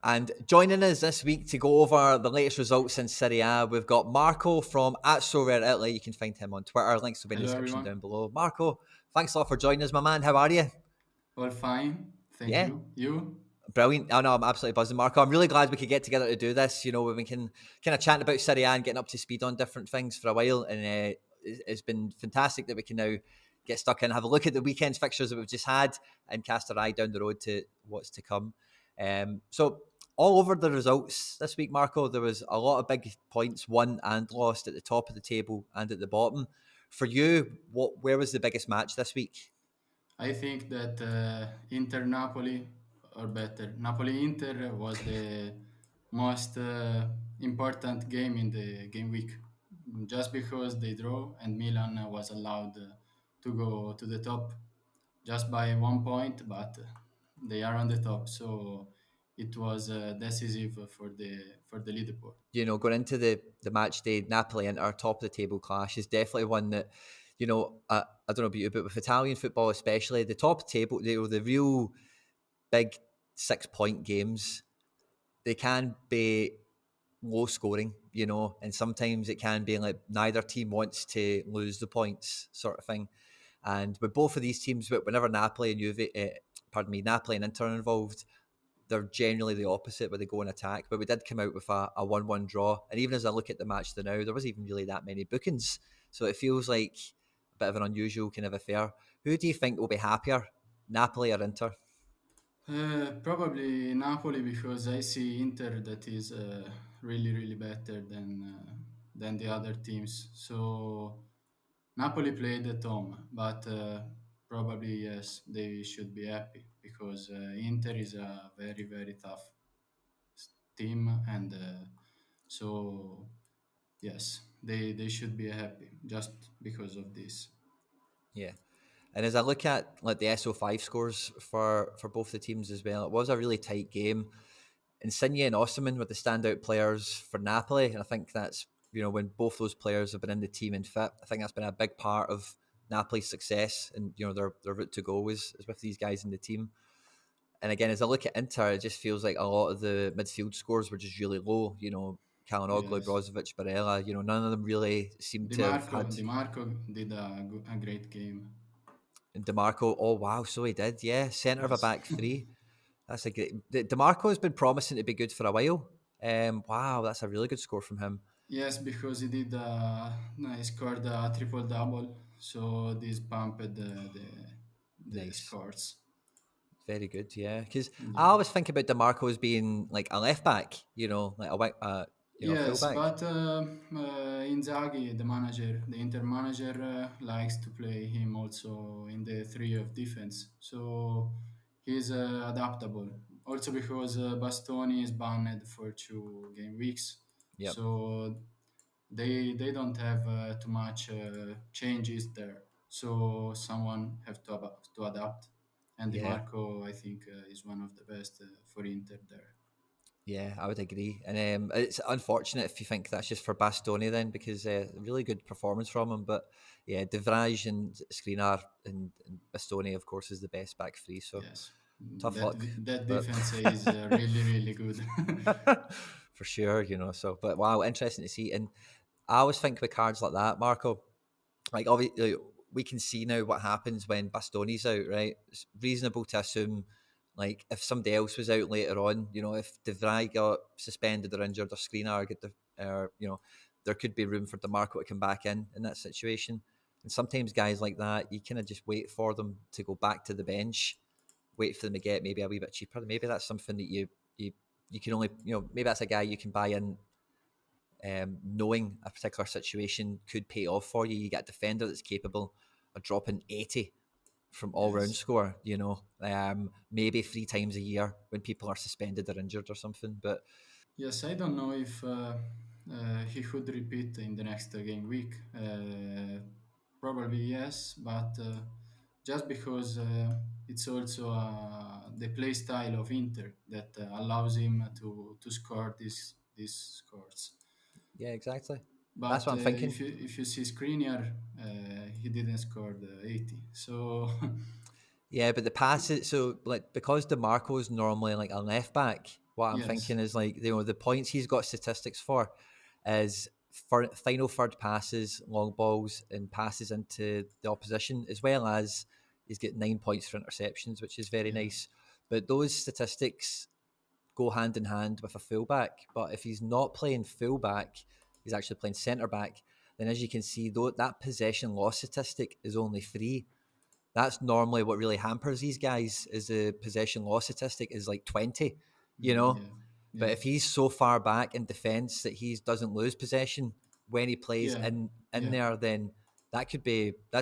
And joining us this week to go over the latest results in Serie A, we've got Marco from @SORARE SERIE. You can find him on Twitter. Links will be in the Hello, description everyone. down below. Marco, thanks a lot for joining us, my man. How are you? All fine. Thank Yeah, you. You? brilliant. Oh, no, I'm absolutely buzzing, Marco. I'm really glad we could get together to do this. You know, we've been kind of chatting about Serie A and getting up to speed on different things for a while. And it's been fantastic that we can now get stuck in, have a look at the weekend's fixtures that we've just had and cast our eye down the road to what's to come. So all over the results this week, Marco, there was a lot of big points won and lost at the top of the table and at the bottom. For you, where was the biggest match this week? I think that Inter Napoli, or better, Napoli Inter was the most important game in the game week. Just because they draw and Milan was allowed to go to the top just by 1 point, but they are on the top, so it was decisive for the leaderboard. You know, going into the match day, Napoli and our top of the table clash is definitely one that, you know, I don't know about you, but with Italian football especially, the top table, the real big 6 point games, they can be low scoring, you know, and sometimes it can be like neither team wants to lose the points sort of thing. And with both of these teams, whenever Napoli and Napoli and Inter are involved, they're generally the opposite where they go and attack. But we did come out with a 1-1 draw. And even as I look at the match to now, there wasn't even really that many bookings. So it feels like a bit of an unusual kind of affair. Who do you think will be happier, Napoli or Inter? Probably Napoli because I see Inter that is really really better than the other teams. So Napoli played at home, but probably yes they should be happy because Inter is a very very tough team, and so yes they should be happy just because of this. Yeah. And as I look at like the SO5 scores for both the teams as well, it was a really tight game. Insigne and Osimhen were the standout players for Napoli, and I think that's, you know, when both those players have been in the team and fit, I think that's been a big part of Napoli's success and, you know, their route to go is with these guys in the team. And again, as I look at Inter, it just feels like a lot of the midfield scores were just really low. You know, Kalinoglu, Yes, Brozovic, Barella. You know, none of them really seem Di to have Marco had. Di Marco did a great game. And Demarco, oh wow, so he did, yeah, centre of a Yes. back three. That's a great. Demarco has been promising to be good for a while. Wow, that's a really good score from him. Yes, because he did. No, he scored a triple double, so this pumped the Nice, scores. very good, yeah. Because I Yeah. always think about Demarco as being like a left back, you know, like a full Yes, back. but Inzaghi, the manager, the Inter manager, likes to play him also in the three of defense. So he's adaptable. Also because Bastoni is banned for 2 game weeks, Yep, so they don't have too much changes there. So someone have to adapt. And Di yeah. Marco, I think, is one of the best for Inter there. Yeah, I would agree, and it's unfortunate if you think that's just for Bastoni then, because really good performance from him. But yeah, De Vrij and Skriniar and Bastoni, of course, is the best back three. So Yes, tough luck, that but defense is really really good. for sure, you know. So, but wow, interesting to see. And I always think with cards like that, Marco, like obviously we can see now what happens when Bastoni's out, right? It's reasonable to assume, like if somebody else was out later on, you know, if De Vrij got suspended or injured or Skriniar get you know, there could be room for DeMarco to come back in that situation. And sometimes guys like that, you kind of just wait for them to go back to the bench, wait for them to get maybe a wee bit cheaper. Maybe that's something that you you can only, you know, maybe that's a guy you can buy in, knowing a particular situation could pay off for you. You get a defender that's capable of dropping 80 from all round Yes, score, you know, maybe 3 times a year when people are suspended or injured or something. But yes. I don't know if he could repeat in the next game week. Probably yes, but just because it's also the play style of Inter that allows him to score these scores. yeah, exactly. That's But what I'm thinking. if you see Skriniar, he didn't score the 80. So Yeah, but the passes, so like because DeMarco's normally like a left back, What I'm Yes. thinking is like, the points he's got statistics for is for final third passes, long balls, and passes into the opposition, as well as he's got 9 points for interceptions, which is very Yeah. nice. But those statistics go hand in hand with a fullback. But if he's not playing fullback, he's actually playing centre back. Then, as you can see, though, that possession loss statistic is only 3. That's normally what really hampers these guys. Is the possession loss statistic is like 20, you know. Yeah. But Yeah. if he's so far back in defence that he doesn't lose possession when he plays Yeah. in Yeah. there, then that's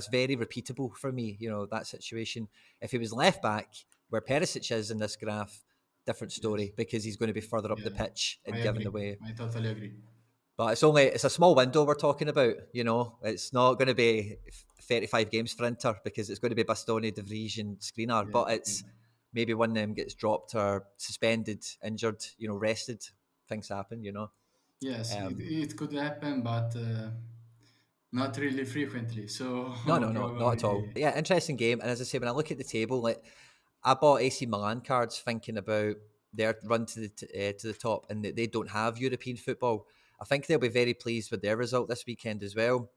very repeatable for me. That situation. If he was left back where Perisic is in this graph, different Yes. story because he's going to be further up the Yeah. pitch I and giving agree. away. I totally agree. But it's a small window we're talking about. It's not going to be 35 games for Inter because it's going to be Bastoni, De Vries, and Skriniar. Yeah. But Yeah. it's maybe one of them gets dropped or suspended, injured, rested. Things happen. Yes, Um, it could happen, but not really frequently. So no, not at all. probably But yeah, interesting game. And as I say, when I look at the table, like I bought AC Milan cards thinking about their run to the top, and that they don't have European football. I think they'll be very pleased with their result this weekend as well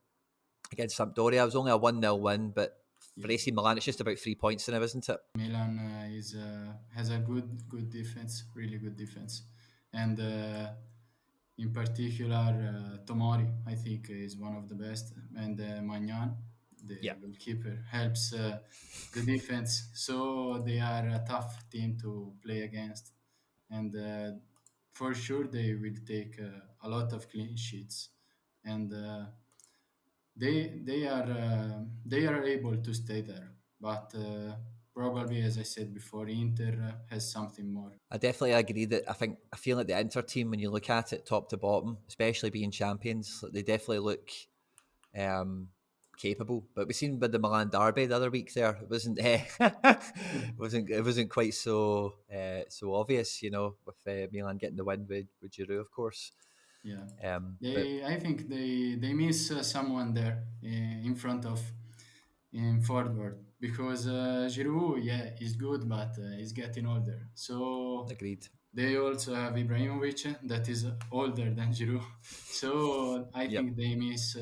against Sampdoria. It was only a 1-0 win, but for yeah. AC Milan, it's just about 3 points now, isn't it? Milan is has a good defense, really good defense, and in particular Tomori, I think is one of the best, and Magnan, Yeah, the goalkeeper, helps the defense. So they are a tough team to play against, and for sure they will take a lot of clean sheets, and they are able to stay there, but probably, as I said before, Inter has something more. I definitely agree that I feel like the Inter team, when you look at it top to bottom, especially being champions, like, they definitely look um, capable. But we seen with the Milan derby the other week there, it wasn't it wasn't quite so obvious, with Milan getting the win with Giroud, of course. Yeah, But I think they miss someone there in front of in forward because Giroud, yeah, he's good, but he's getting older. So agreed. they also have Ibrahimovic that is older than Giroud. So I Yep. think they miss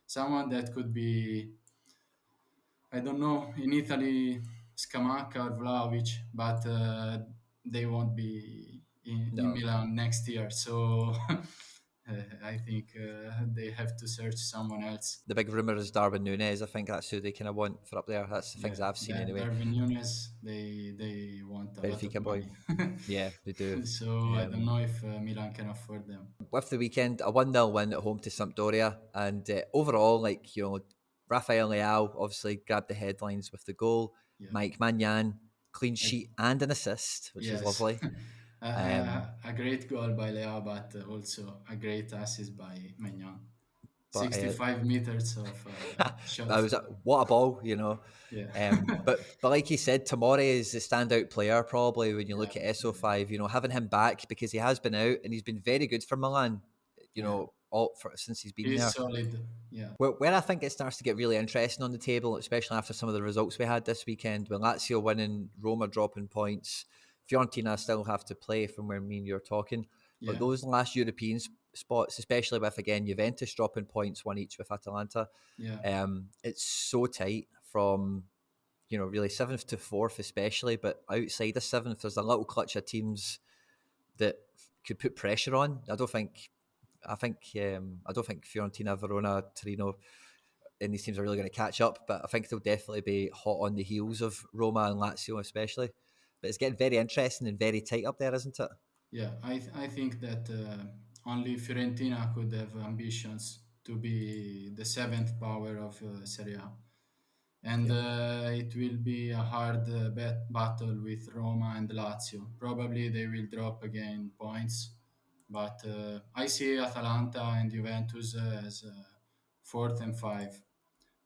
someone that could be, I don't know, in Italy, Scamacca or Vlahovic, but they won't be in No. Milan next year. So I think they have to search someone else. The big rumour is Darwin Núñez. I think that's who they kind of want for up there. That's the Yeah, things I've seen anyway. Darwin Nunes, they want a lot of Benfica boy. money. Yeah, they do. So I don't Um, know if Milan can afford them. with the weekend, a 1-0 win at home to Sampdoria. And overall, Rafael Leao obviously grabbed the headlines with the goal. Yeah. Mike Magnan, clean I, sheet and an assist, which is yes. lovely. A great goal by Leo, but also a great assist by Maignan. But 65 meters of shot. I was what a ball. Yeah. But like he said, Tomori is the standout player probably when you Yeah. look at SO5. Having him back because he has been out and he's been very good for Milan. Yeah. Since he's been He's there. solid. Yeah. Where I think it starts to get really interesting on the table, especially after some of the results we had this weekend, with Lazio winning, Roma dropping points, Fiorentina still have to play from where me and you're talking. But Yeah. those last European spots, especially with, again, Juventus dropping points, one each with Atalanta, Yeah. it's so tight from, really 7th to 4th especially, but outside of 7th, there's a little clutch of teams that could put pressure on. I don't think Fiorentina, Verona, Torino, and these teams are really going to catch up, but I think they'll definitely be hot on the heels of Roma and Lazio, especially. But it's getting very interesting and very tight up there, isn't it? Yeah. I think that only Fiorentina could have ambitions to be the seventh power of Serie A. And Yep. it will be a hard battle with Roma and Lazio. Probably they will drop again points, but I see Atalanta and Juventus as fourth and five.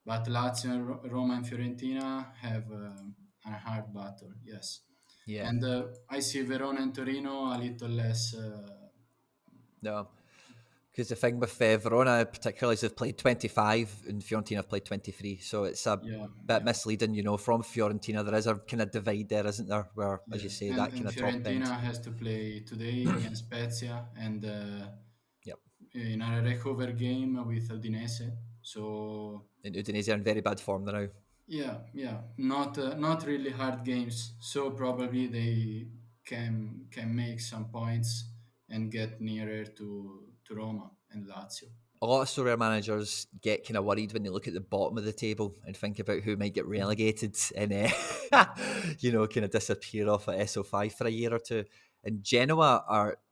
But Lazio, Roma, and Fiorentina have a hard battle, yes. Yeah. And I see Verona and Torino a little less. No. Because the thing with Verona, particularly, is they've played 25 and Fiorentina have played 23. So it's a Yeah, bit yeah, misleading, from Fiorentina. There is a kind of divide there, isn't there? Where, as you yeah. say, And that and kind of top end. Fiorentina has to play today against Spezia and Yep. in a recover game with Udinese. So And Udinese are in very bad form now. yeah, yeah, not really hard games. So probably they can make some points and get nearer to Roma and Lazio. A lot of Sorare managers get kind of worried when they look at the bottom of the table and think about who might get relegated and, kind of disappear off at SO5 for a year or two. And Genoa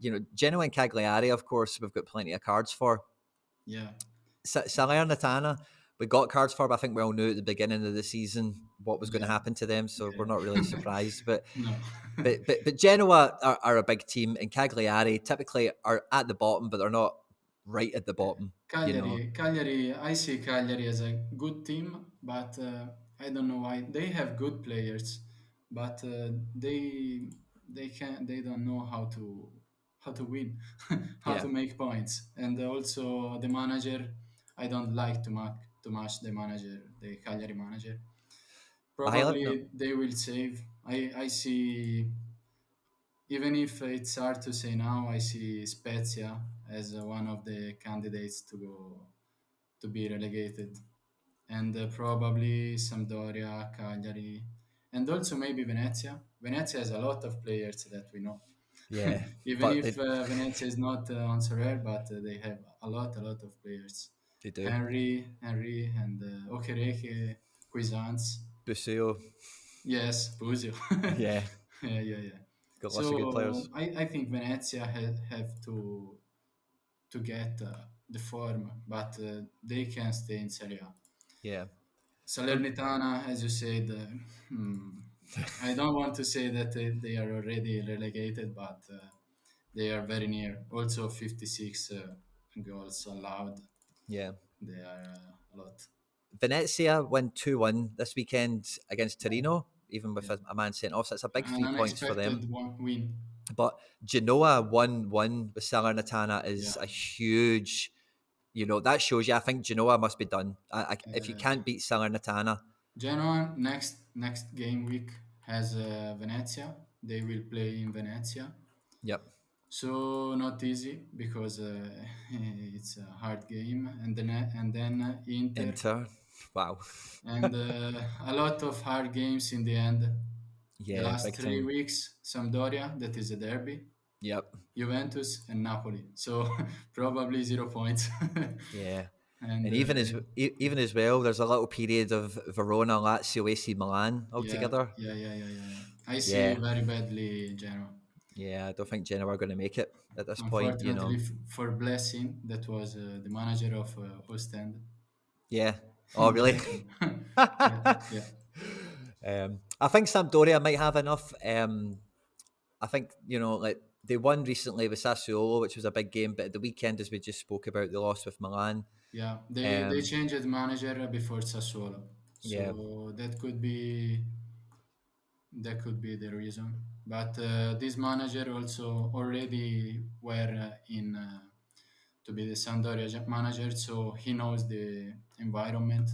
and Cagliari, of course, we've got plenty of cards for. Yeah, Salernitana, we got cards for, but I think we all knew at the beginning of the season what was going to yeah, happen to them, so we're not really yeah. surprised. But No. but Genoa are a big team, and Cagliari typically are at the bottom, but they're not right at the Yeah. bottom. Cagliari, I see Cagliari as a good team, but I don't know why. They have good players, but they don't know how to win, how Yeah, to make points, and also the manager. I don't like too much the manager, the Cagliari manager. No, Probably they will save. I see, even if it's hard to say now, I see Spezia as one of the candidates to be relegated, and probably Sampdoria, Cagliari, and also maybe Venezia. Venezia has a lot of players that we know. yeah, Even but if Venezia is not on Sorare, but they have a lot of players. they do. Henry, and Okereke, Cuisance. Busio, Yes, Buzio. yeah, Yeah, yeah, yeah. got lots of good So players. I think Venezia have to get the form, but they can stay in Serie A. Yeah, well, Salernitana, as you said, I don't want to say that they are already relegated, but they are very near. Also, 56 goals allowed. yeah. They are a lot. Venezia win 2-1 this weekend against Yeah, Torino, even with yeah. a man sent off. So it's a big An 3 points for them. unexpected win. But Genoa 1-1 with Salernitana Yeah. is a huge, that shows you. I think Genoa must be done. If you Uh, can't beat Salernitana, Genoa next game week has Venezia. They will play in Venezia. yep, So not easy because it's a hard game, and then Inter, Inter, wow, and a lot of hard games in the end. The yeah, last big 3 time, weeks, Sampdoria, that is a derby, yep, Juventus, and Napoli. So probably 0 points. yeah. And And even as well, there's a little period of Verona, Lazio, AC Milan yeah, altogether. yeah, yeah, yeah, yeah, yeah. I see Yeah, very badly Genoa. yeah. I don't think Genoa are going to make it at this point. Unfortunately for Blessing, that was the manager of Ostend. Yeah. Oh, really? Bless him. Yeah, yeah, I think Sampdoria might have enough. I think like they won recently with Sassuolo, which was a big game, but at the weekend, as we just spoke about, they lost with Milan. yeah. They Um, changed manager before Sassuolo, yeah, so that could be the reason. But this manager also already were in to be the Sampdoria manager, so he knows the environment,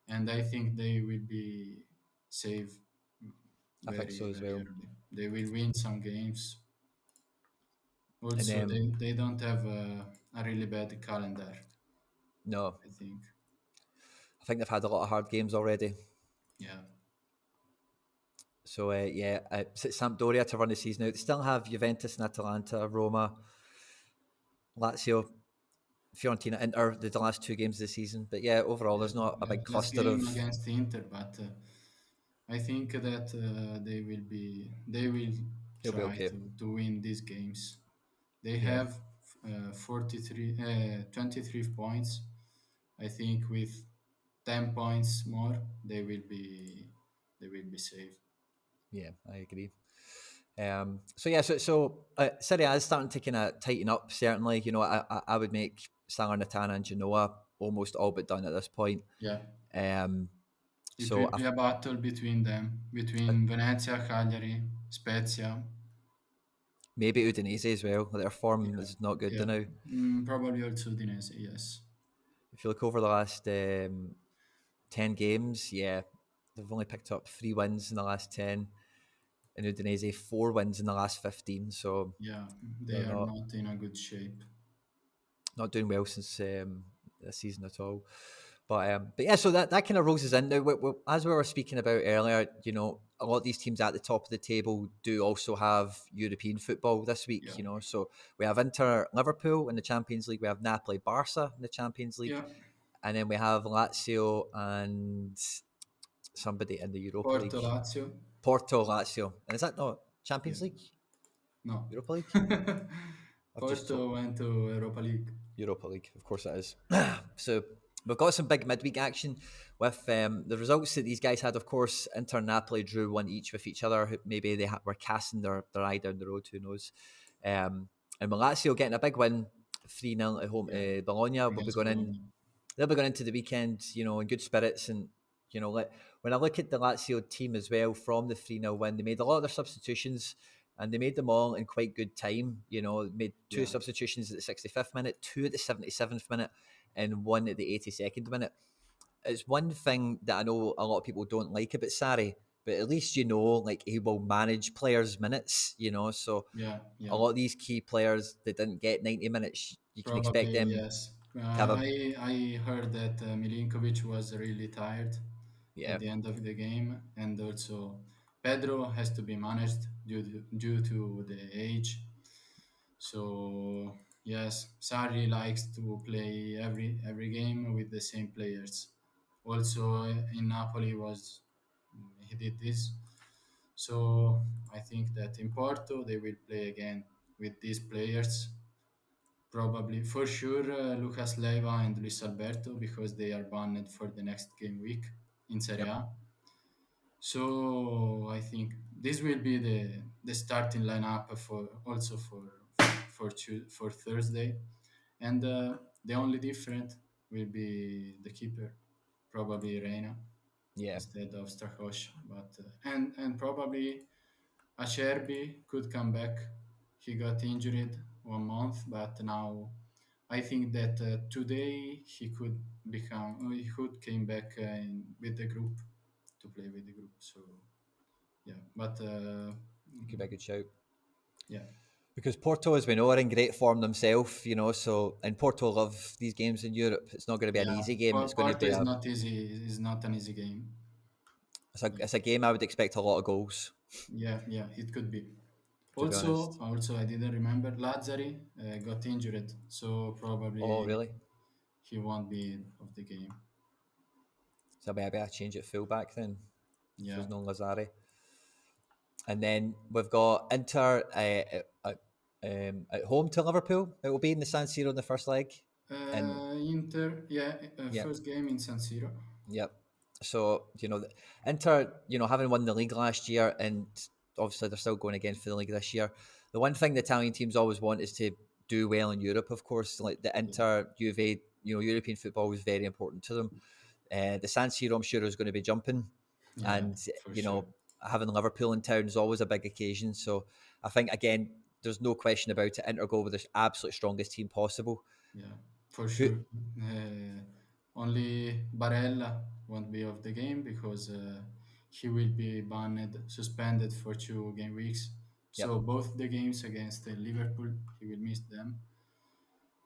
and I think they will be safe I think very so as very well. early. They will win some games. And Also, they don't have a really bad calendar, no, I think. I think they've had a lot of hard games already. Yeah, So yeah, Sampdoria to run the season out. They still have Juventus and Atalanta, Roma, Lazio, Fiorentina, Inter, the last 2 games of the season. But yeah, overall, yeah, there's not a yeah. big Last cluster game of against Inter, but I think that they will He'll be try okay. to win these games. They Yeah, have 23 points. I think with 10 points more, they will be safe. yeah, I agree. So yeah, so Serie A is starting to kind of tighten up. Certainly, I would make Salernitana and Genoa almost all but done at this point. Yeah, Um, it so will be a battle between them, I, between Venezia, Cagliari, Spezia. maybe Udinese as well. Their form Yeah, is not good yeah. now. Probably also Udinese. Yes. If you look over the last 10 games, yeah, they've only picked up 3 wins in the last 10, and Udinese 4 wins in the last 15. So Yeah, they they're are not not in a good shape. not doing well since this season at all. But yeah, so that kind of rolls us in now. As we were speaking about earlier, you know, a lot of these teams at the top of the table do also have European football this week. Yeah, You know, so we have Inter, Liverpool in the Champions League. We have Napoli, Barca in the Champions League, yeah. and then we have Lazio and somebody in the Europa Porto, League. Lazio. Porto, Lazio, and is that not Yeah, Champions League? no. Europa League? I've just Porto went to Europa League. Europa League, of course it is. So we've got some big midweek action with the results that these guys had. Of course, Inter and Napoli drew one each with each other. Maybe they were casting their eye down the road. Who knows? And Lazio getting a big win, 3-0 at home. Yeah, Bologna will be against going in. Bologna. They'll be going into the weekend, you know, in good spirits. And you know, when I look at the Lazio team as well from the 3-0 win, they made a lot of their substitutions and they made them all in quite good time. You know, made two Yeah, substitutions at the 65th minute, two at the 77th minute, and one at the 82nd minute. It's one thing that I know a lot of people don't like about Sarri, but at least you know, like he will manage players' minutes. You know, so yeah, a yeah. lot of these key players that didn't get 90 minutes, you can expect Probably them yes. to have a I heard that Milinkovic was really tired yeah, at the end of the game, and also Pedro has to be managed due to the age. So yes, Sarri likes to play every game with the same players. Also in Napoli was he did this. So I think that in Porto they will play again with these players. Probably for sure Lucas Leiva and Luis Alberto because they are banned for the next game week in Serie yep, A. So I think this will be the starting lineup for also for Thursday, and the only different will be the keeper, probably Reina yeah. instead of Strakos. But and probably Acerbi could come back. He got injured 1 month, but now I think that today he could came back with the group to play with the group. So yeah, but It could be a good shout. yeah, Because Porto, as we know, are in great form themselves, you know. So, and Porto love these games in Europe. It's not going to be an yeah. easy game. It's going to Porto be is not easy. Is not an easy game. Yeah, it's a game I would expect a lot of goals. yeah, yeah. It could be. To be Also, honest. also, I didn't remember Lazzari got injured, so Oh, probably really? he won't be of the game. So maybe I change it fullback then. If Yeah. there's no Lazare, and then we've got Inter at home to Liverpool. It will be in the San Siro in the first leg, and Inter, yeah, yeah, first game in San Siro. yep. So you know, Inter, you know, having won the league last year, and obviously they're still going again for the league this year. The one thing the Italian teams always want is to do well in Europe. Of course, like the Yeah, Inter, Juve, you know, European football is very important to them. The San Siro, I'm sure, is going to be jumping, yeah, and for you sure. know, having Liverpool in town is always a big occasion. So I think again, there's no question about it. Inter go with the absolute strongest team possible. Yeah, for Who? sure. Only Barella won't be of the game because he will be banned, suspended for 2 game weeks. Yep, So both the games against Liverpool, he will miss them.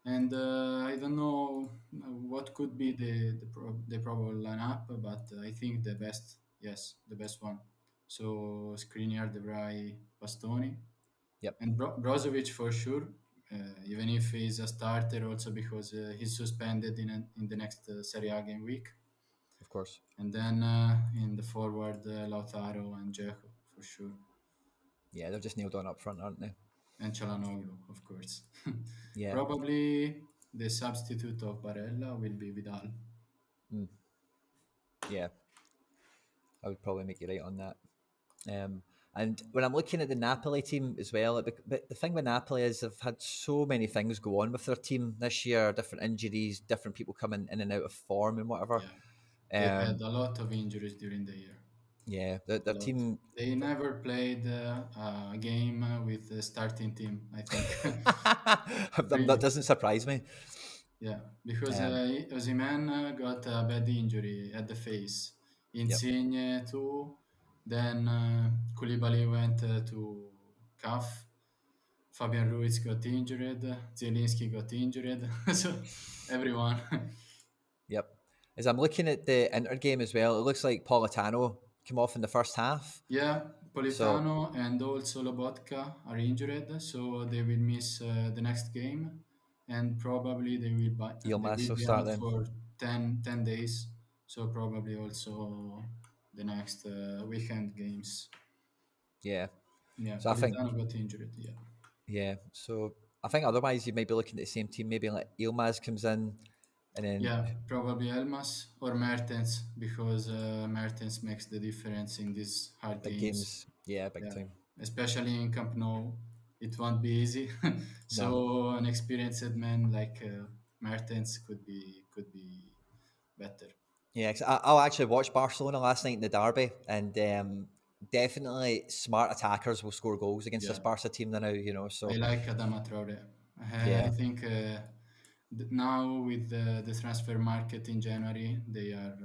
And I don't know what could be the probable lineup, but I think the best, yes, the best one. So Skriniar, De Vrij, Bastoni, yep, and Brozovic for sure, even if he's a starter, also because he's suspended in the next Serie A game week. of course. And then in the forward, Lautaro and Dzeko for sure, Yeah, they're just nailed on up front, aren't they? and Çalhanoğlu, of course. Yeah, Probably the substitute of Barella will be Vidal. mm, yeah. I would probably make you right on that. And when I'm looking at the Napoli team as well, but the thing with Napoli is they've had so many things go on with their team this year, different injuries, different people coming in and out of form and whatever. Yeah, they had Um, a lot of injuries during the year. Yeah, a the lot. team. They never played a game with the starting team, I think. That Really. doesn't surprise me. Yeah, because Um, Osimhen got a bad injury at the face. yep, Insigne too. Then Koulibaly went to calf. Fabian Ruiz got injured. Zielinski got injured. So everyone. yep. As I'm looking at the Inter game as well, it looks like Politano came off in the first half. Yeah, So Politano and also Lobotka are injured, so they will miss the next game, and probably they Yilmaz will will be start out then. for 10 days. So probably also the next weekend games. Yeah. Yeah, So I think, Politano got injured. Yeah, yeah. So I think otherwise you might be looking at the same team. Maybe like Yilmaz comes in, and then yeah, probably Elmas or Mertens because Mertens makes the difference in these hard big games. games. Yeah, big Yeah, time. especially in Camp Nou, it won't be easy. No. So an experienced man like Mertens could be better. Yeah, 'cause I'll actually watch Barcelona last night in the derby, and definitely smart attackers will score goals against this Yeah, Barca team now. I So like Adama Traore. I yeah, think now with the transfer market in January, they are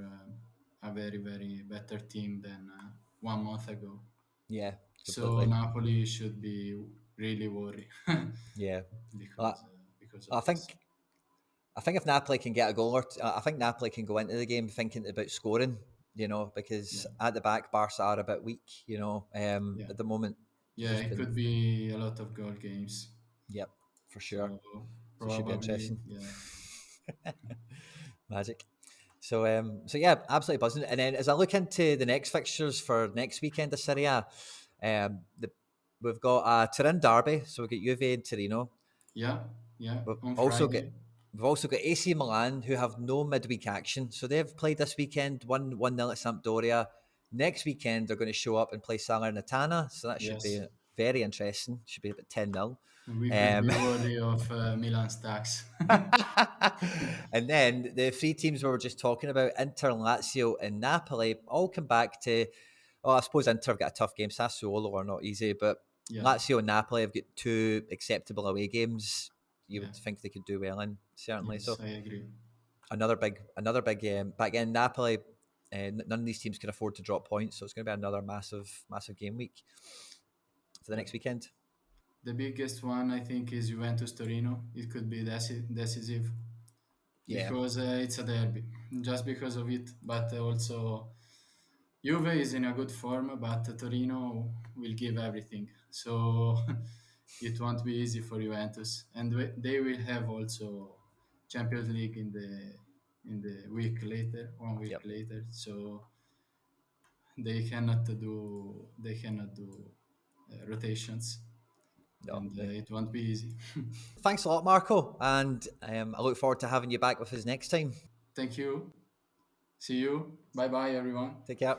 a very very better team than 1 month ago. yeah, So completely. Napoli should be really worried Yeah, because I, because of I this. think I think if Napoli can get a goal, I think Napoli can go into the game thinking about scoring. Yeah, Because at the back, Barca are a bit weak. yeah. At the moment, Yeah, there's it been could be a lot of goal games. yep for sure. So So it should be probably, interesting. yeah, Magic. So yeah, absolutely buzzing. And then as I look into the next fixtures for next weekend of Serie A, we've got a Turin derby, so we've got Juve and Torino. yeah, yeah. We've On also got Friday, we've also got AC Milan who have no midweek action, so they've played this weekend 1-0 at Sampdoria. Next weekend they're going to show up and play Salernitana, so that should yes, be very interesting. Should be about 10-0. we could Um, be worthy of Milan stacks. and then the three teams we were just talking about, Inter, Lazio, and Napoli, all come back to. Oh, I suppose Inter have got a tough game. Sassuolo are not easy, but Yeah, Lazio and Napoli have got two acceptable away games. You yeah, would think they could do well in certainly. yes, So I agree. another big game. Back in Napoli, none of these teams can afford to drop points, so it's going to be another massive game week for the Yeah. next weekend. The biggest one I think is Juventus Torino. It could be decisive Yeah, because it's a derby, just because of it, but also Juve is in a good form, but Torino will give everything. So it won't be easy for Juventus, and they will have also Champions League in the week later, 1 week yep, later. So they cannot do rotations, no. and it won't be easy. Thanks a lot, Marco, and I look forward to having you back with us next time. Thank you. See you. Bye bye, everyone. Take care.